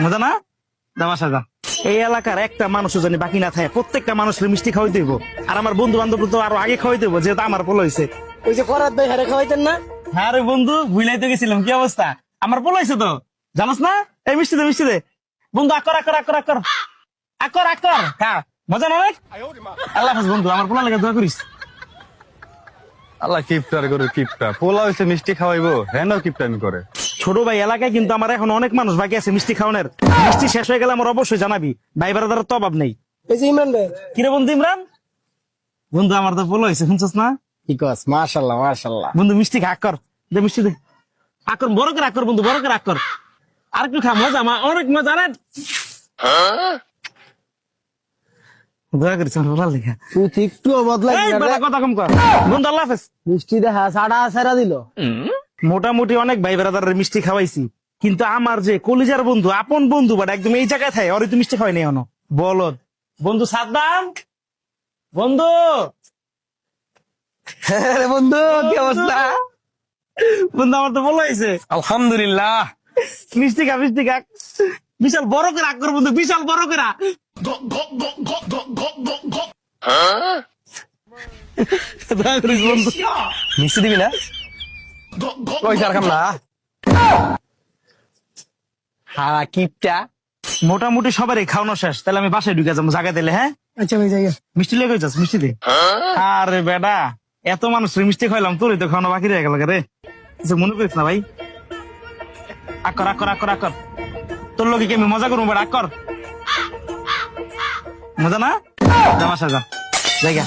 মজা না? তামাশা যা। এই এলাকার একটা মানুষও জানি বাকি না থাকে, প্রত্যেকটা মানুষের মিষ্টি খাওয়াই দেবো। আর আমার বন্ধু বান্ধব তো আরো আগে খাওয়াই দেবো, যেহেতু আমার পোলা হয়েছে। ওই যে ফরাদ ভাই হারে খাওয়াইতেন না? হ্যাঁ রে বন্ধু, ভুলাইতে গেছিলাম। কি অবস্থা? আমার পোলা হয়েছে তো, জানোস না? এই মিষ্টি দে, মিষ্টি দে বন্ধু। আকর আকর আকর আকর আকর আকর খা, মজা না রে? আল্লাহ হাফেজ বন্ধু, আমার পোলা লেগে দোয়া করিস। আল্লাহ কিপটার করে কিপটা, পোলা হয়েছে মিষ্টি খাওয়াইবো, হ্যাঁ কিপটামি করে। ছোট ভাই, এলাকায় কিন্তু আমার এখন অনেক মানুষ বাকি আছে মিষ্টি খাওয়ানোর। মিষ্টি শেষ হয়ে গেলে আমার অবশ্যই জানাবি, ভাই বেড়াদার তো অভাব নেই। এই যে ইমরান ভাই। কিরে বন্ধু ইমরান, বন্ধু আমার তো পোলা হয়েছে, শুনছস না? কি কস? মাশাআল্লাহ মাশাআল্লাহ। বন্ধু মিষ্টি খা, আকর দে, মিষ্টি দে, আকর বড় করে আকর বন্ধু, বড় করে আকর। আর একটু খা, মজা অনেক মজা রে। দয়া করিস আমার ভালো লেখা। তুই একটু বদলাই কথা কম কর বন্ধু। আল্লাহ হাফেজ। মিষ্টি দেখা সাড়া সেরা দিল। মোটামুটি অনেক ভাই বেড়াদারের মিষ্টি খাওয়াইছি, কিন্তু আমার যে কলিজার বন্ধু, আপন বন্ধু, বাট একদম এই জায়গায় থাকে, ওর তো মিষ্টি খাওয়াই নেই এখনো। বলদ বন্ধু সাদ্দাম, বন্ধু বন্ধু কি অবস্থা? বন্ধু আমার তো বলা হয়েছে। আলহামদুলিল্লাহ। মিষ্টি খা, মিষ্টি খা, বিশাল বড় করে আকর বন্ধু, বিশাল বড় করে। দয়া করিস বন্ধু। মিষ্টি দিবি না? পয়সা রাখাম না। হ্যাঁ কিপটা। মোটামুটি সবারই খাওয়ানো শেষ, তাহলে আমি বাসায় ঢুকে যাবো জায়গা দিলে। হ্যাঁ আচ্ছা ভাই জায়গা। মিষ্টি লেগে যাস, মিষ্টি দে। আরে বেটা, এত মানুষ মিষ্টি খাইলাম, তোরই তো খাওয়ানো বাকি রয়ে গেল রে। কিছু মনে করিস না ভাই। আকর আকর আকর আকর, তোর লোকে কি আমি মজা করবো বেটা? আকর, মজা না? জামাশা যা জায়গা।